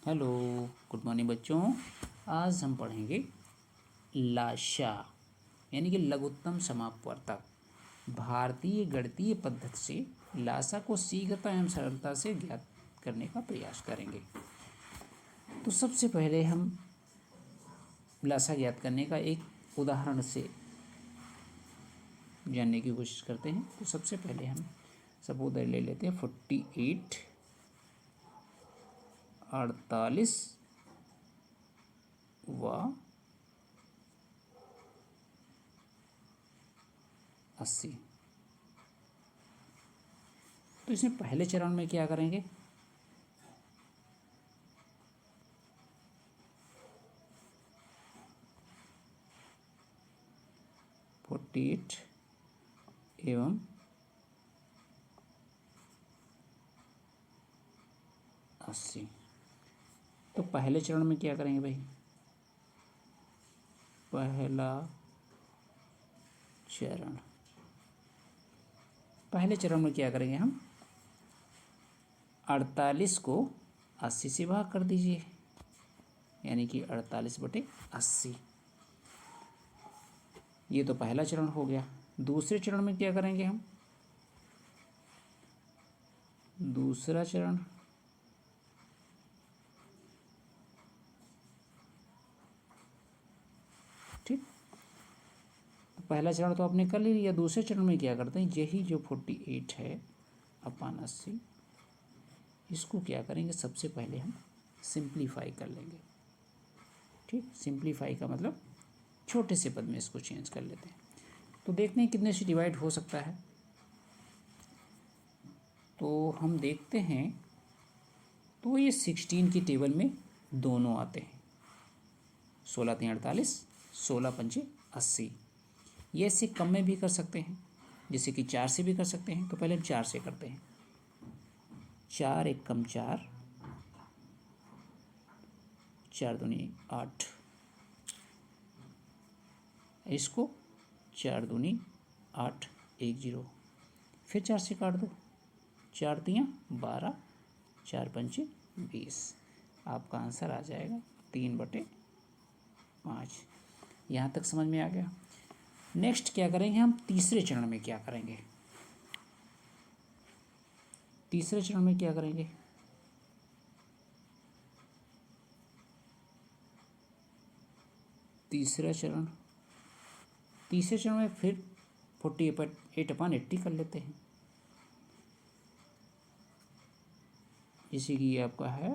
Hello, good morning बच्चों। आज हम पढ़ेंगे लाशा यानी कि लघुत्तम समापवर्तक। भारतीय गणितीय पद्धति से लाशा को शीघ्रता एवं सरलता से ज्ञात करने का प्रयास करेंगे। तो सबसे पहले हम लाशा ज्ञात करने का एक उदाहरण से जानने की कोशिश करते हैं। तो सबसे पहले हम सपोज ले लेते हैं 48, 48 व 80। तो इसमें पहले चरण में क्या करेंगे, फोर्टी एट एवं 80। तो पहले चरण में क्या करेंगे भाई, पहले चरण में क्या करेंगे हम 48 को 80 से भाग कर दीजिए, यानी कि 48/80। ये तो पहला चरण हो गया। दूसरे चरण में क्या करेंगे हम, दूसरा चरण ठीक। तो पहला चरण तो आपने कर लिया। दूसरे चरण में क्या करते हैं, यही जो 48 है अपन 80, इसको क्या करेंगे, सबसे पहले हम सिंप्लीफाई कर लेंगे। ठीक, सिंप्लीफाई का मतलब छोटे से पद में इसको चेंज कर लेते हैं। तो देखते हैं कितने से डिवाइड हो सकता है। तो हम देखते हैं, तो ये 16 की टेबल में दोनों आते हैं, 16 3 48, 16 पंचे 80। ये इससे कम में भी कर सकते हैं, जैसे कि 4 से भी कर सकते हैं। तो पहले हम 4 से करते हैं। 4 एक कम 4, 4 दूनी 8, इसको 4 दूनी 8 1 0, फिर 4 से काट दो, 4 तियाँ 12, 4 पंचे 20। आपका आंसर आ जाएगा 3/5। यहाँ तक समझ में आ गया। नेक्स्ट क्या करेंगे हम, तीसरे चरण में क्या करेंगे, तीसरे चरण में क्या करेंगे, तीसरे चरण में फिर 48/80 कर लेते हैं, जैसे कि ये आपका है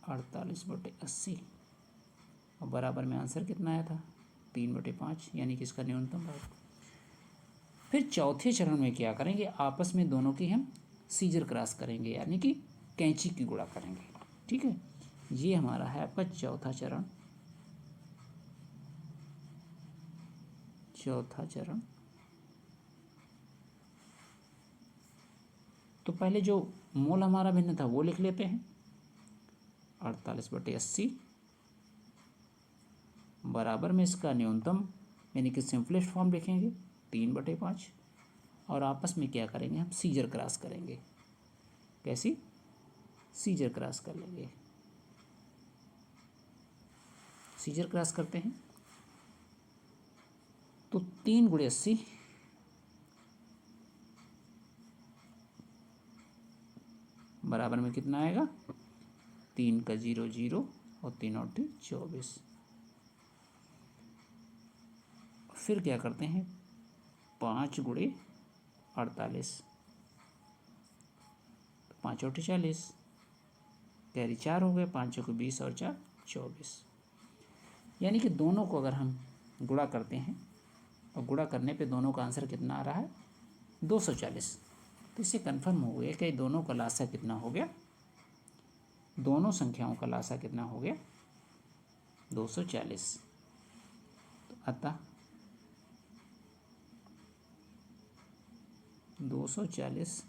48/80 और बराबर में आंसर कितना आया था 3/5, यानी कि इसका न्यूनतम भाग। फिर चौथे चरण में क्या करेंगे, आपस में दोनों की हम सीजर क्रॉस करेंगे, यानी कि कैंची की गुणा करेंगे। ठीक है, ये हमारा है आपका चौथा चरण। तो पहले जो मोल हमारा भिन्न था वो लिख लेते हैं, 48/80 बराबर में इसका न्यूनतम, यानी कि सिंपलेस्ट फॉर्म लिखेंगे 3/5, और आपस में क्या करेंगे हम सीजर क्रॉस करेंगे। कैसी, सीजर क्रॉस कर लेंगे। सीजर क्रॉस करते हैं तो 3 × 80 बराबर में कितना आएगा, 3 का 0 0 और 3 और 24। फिर क्या करते हैं 5 × 48, 5 और 40, कैरी 4 हो गए, 5 को 20 और 4 24। यानी कि दोनों को अगर हम गुणा करते हैं और गुणा करने पे दोनों का आंसर कितना आ रहा है 240। तो इससे कन्फर्म हो गया कि दोनों का लासा कितना हो गया, दोनों संख्याओं का लासा कितना हो गया 240। तो अतः 240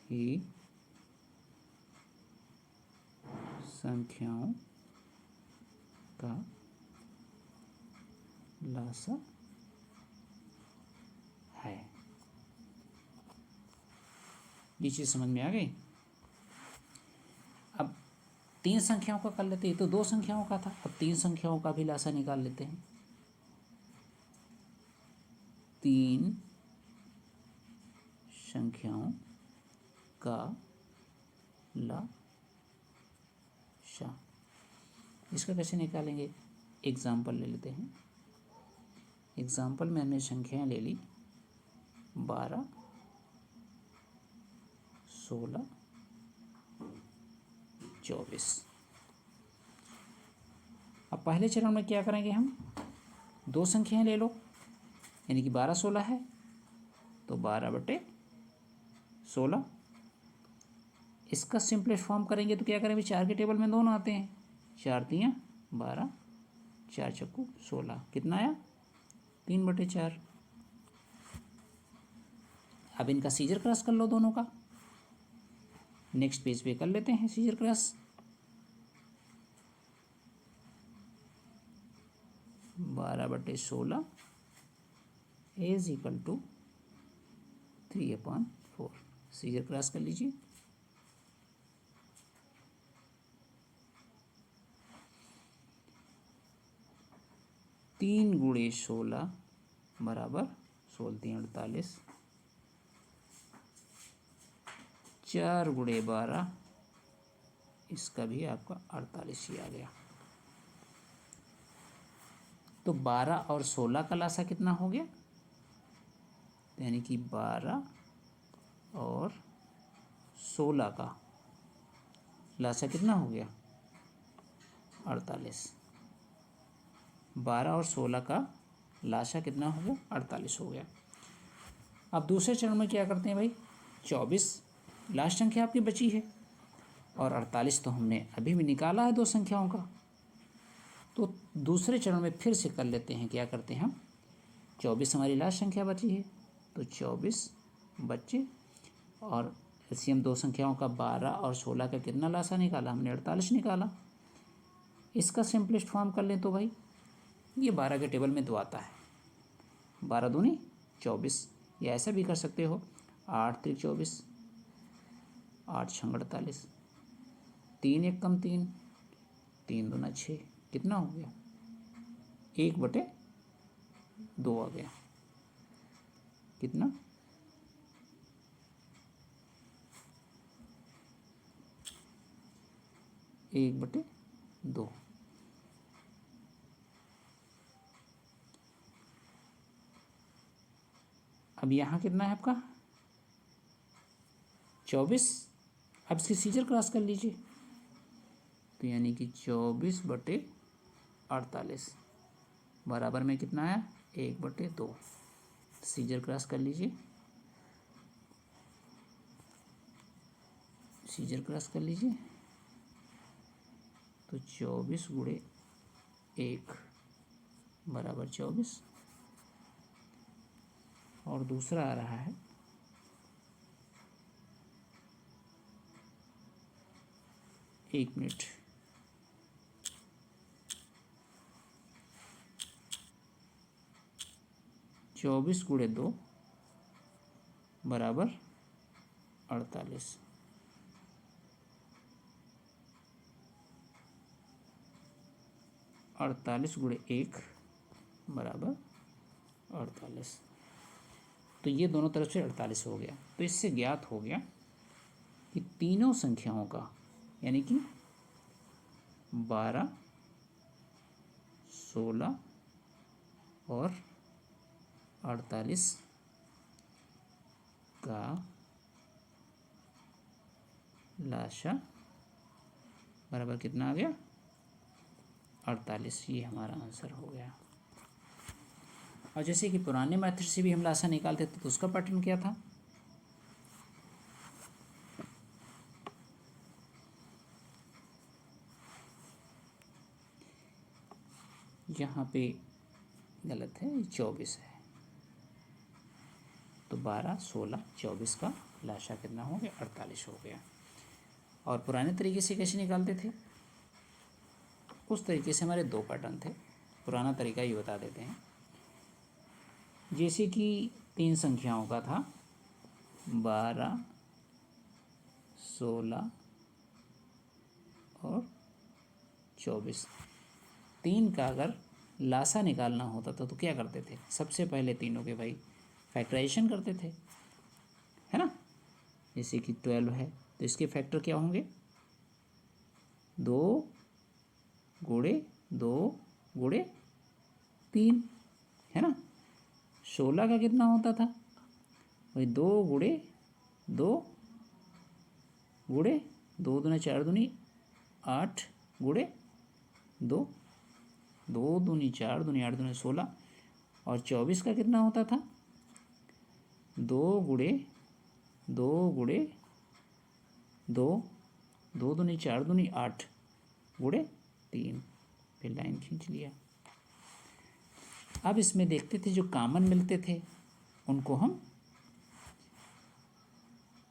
ही संख्याओं का लासा है। ये चीज़ समझ में आ गई। अब 3 संख्याओं का कर लेते हैं, तो 2 संख्याओं का था, अब 3 संख्याओं का भी लासा निकाल लेते हैं। 3 संख्याओं का लासा, इसका कैसे निकालेंगे? एग्जाम्पल ले लेते हैं। एग्जाम्पल में हमने संख्याएं ले ली 12, 16, 24। अब पहले चरण में क्या करेंगे हम? 2 संख्याएं ले लो, यानी कि 12, 16 है तो 12/16। इसका सिंपलेस्ट फॉर्म करेंगे तो क्या करेंगे? 4 के टेबल में दोनों आते हैं, 4 तियाँ 12, 4 चक्कू 16, कितना आया? 3/4। अब इनका सीजर क्रॉस कर लो दोनों का। नेक्स्ट पेज पे कर लेते हैं scissor cross. 12/16 is equal to 3/4। Scissor cross कर लीजिए। तीन गुणे 16 बराबर 16 3 48। 4 गुणे 12, इसका भी आपका 48 ही आ गया। तो 12 और 16 का लासा कितना हो गया? यानी कि 12 और 16 का लासा कितना हो गया? 48। 12 और 16 का लासा कितना हो गया? 48 हो गया। अब दूसरे चरण में क्या करते हैं भाई? 24 लास्ट संख्या आपकी बची है और 48 तो हमने अभी भी निकाला है 2 संख्याओं का। तो दूसरे चरण में फिर से कर लेते हैं। क्या करते हैं हम? 24 हमारी लास्ट संख्या बची है तो 24 बच्चे, और एलसीएम 2 संख्याओं का 12 और 16 का कितना लासा निकाला हमने? 48 निकाला। इसका सिंपलेस्ट फॉर्म कर लें तो भाई ये 12 के टेबल में 2 आता है, 12 दूनी 24, या ऐसा भी कर सकते हो 8 3 24, 8 6 48, 3 1 कम 3, 3 दूना 6, कितना हो गया? 1/2 आ गया। कितना? 1/2। अब यहाँ कितना है आपका? 24। अब इसकी सीजर क्रॉस कर लीजिए, तो यानी कि 24/48 बराबर में कितना आया? 1/2। सीजर क्रॉस कर लीजिए, सीजर क्रॉस कर लीजिए, तो 24 गुणे 1 बराबर 24, और दूसरा आ रहा है 1 मिनट। 24 गुणे 2 बराबर 48। 48 गुणे 1 बराबर 48। तो ये दोनों तरफ से 48 हो गया। तो इससे ज्ञात हो गया कि तीनों संख्याओं का, यानी कि 12, 16 और 48 का लासा बराबर कितना आ गया? 48। ये हमारा आंसर हो गया। और जैसे कि पुराने मेथड से भी हम लासा निकालते थे तो उसका पैटर्न क्या था? यहाँ पे गलत है, 24 है, तो 12, 16, 24 का लासा कितना हो गया? 48 हो गया। और पुराने तरीके से कैसे निकालते थे? उस तरीके से हमारे 2 पैटर्न थे। पुराना तरीका ये बता देते हैं। जैसे कि 3 संख्याओं का था 12, 16 और 24। 3 का अगर लासा निकालना होता था तो क्या करते थे? सबसे पहले तीनों के भाई फैक्टराइजेशन करते थे, है ना। जैसे कि 12 है तो इसके फैक्टर क्या होंगे? 2 गुणे 2 गुणे 3, है ना। 16 का कितना होता था भाई? 2 गुणे 2 गुणे 2 दूनी 4 दूनी 8 गुणे 2, 2 दूनी 4 दूनी 8 दूनी 16। और 24 का कितना होता था? 2 गुणे 2 गुणे 2, 2 दूनी 4 दूनी 8 गुणे 3। फिर लाइन खींच लिया। अब इसमें देखते थे जो कॉमन मिलते थे उनको हम,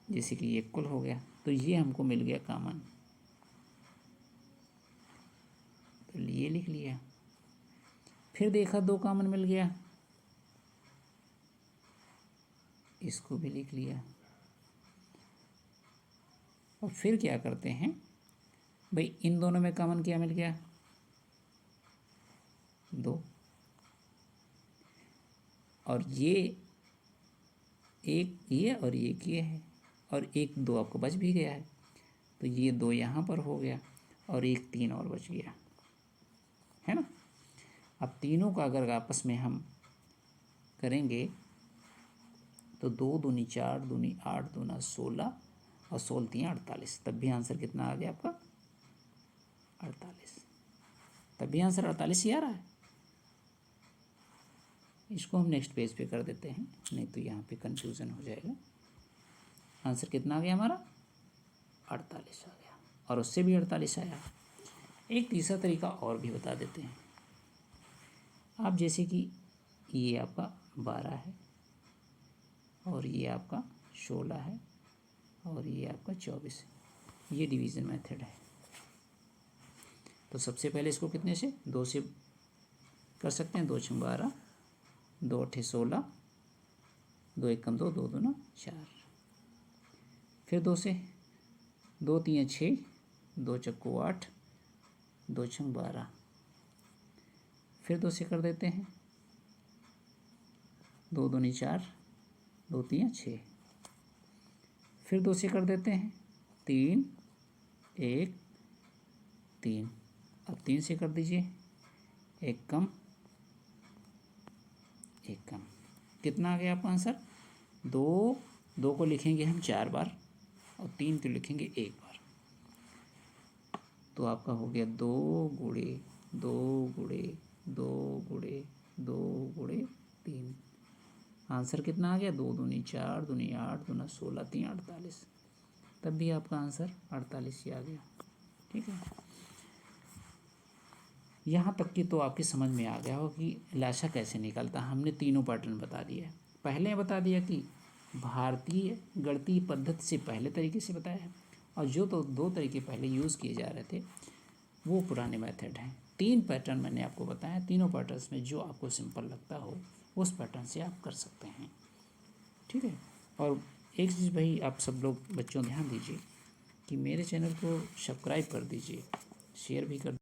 जैसे कि ये इक्वल हो गया तो ये हमको मिल गया कॉमन, तो ये लिख लिया। फिर देखा 2 कॉमन मिल गया, इसको भी लिख लिया। और फिर क्या करते हैं भाई, इन दोनों में कॉमन क्या मिल गया? 2। और ये एक ये और एक ये है, और एक 2 आपको बच भी गया है, तो ये 2 यहाँ पर हो गया और एक 3 और बच गया, है ना। अब तीनों का अगर आपस में हम करेंगे तो 2 दूनी 4 दूनी 8 दूना 16 और 16 3 48, तब भी आंसर कितना आ गया आपका? 48। तब भी आंसर 48 ही आ रहा है। इसको हम नेक्स्ट पेज पे कर देते हैं, नहीं तो यहाँ पे कंफ्यूजन हो जाएगा। आंसर कितना आ गया हमारा? 48 आ गया, और उससे भी 48 आया। एक तीसरा तरीका और भी बता देते हैं। आप जैसे कि ये आपका 12 है और ये आपका 16 है और ये आपका 24 है, ये डिवीज़न मेथड है। तो सबसे पहले इसको कितने से? 2 से कर सकते हैं। 2 छंग 12, 2 अठे 16, 2 एकम 2, 2 दूना 4। फिर 2 से, 2 3 6, 2 चक्को 8, 2 छंग 12। फिर 2 से कर देते हैं, 2 दूनी 4, 2 3 6। फिर 2 से कर देते हैं, 3 1 3। अब 3 से कर दीजिए, 1 कम 1 कम। कितना आ गया आपका आंसर? 2 को लिखेंगे हम 4 बार और 3 को लिखेंगे 1 बार, तो आपका हो गया 2 गुणे 2 गुणे 2 गुणे 2 गुणे 3। आंसर कितना आ गया? 2 दूनी 4 दूनी 8 दूना 16 3 48, तब भी आपका आंसर 48 ही आ गया। ठीक है, यहाँ तक कि तो आपकी समझ में आ गया हो कि लाशा कैसे निकलता। हमने तीनों पैटर्न बता दिया है। पहले बता दिया कि भारतीय गणितीय पद्धति से पहले तरीके से बताया है, और जो तो 2 तरीके पहले यूज़ किए जा रहे थे वो पुराने मेथड हैं। 3 पैटर्न मैंने आपको बताया, तीनों पैटर्न्स में जो आपको सिंपल लगता हो उस पैटर्न से आप कर सकते हैं। ठीक है, और एक चीज़ भाई आप सब लोग बच्चों ध्यान दीजिए कि मेरे चैनल को सब्सक्राइब कर दीजिए, शेयर भी कर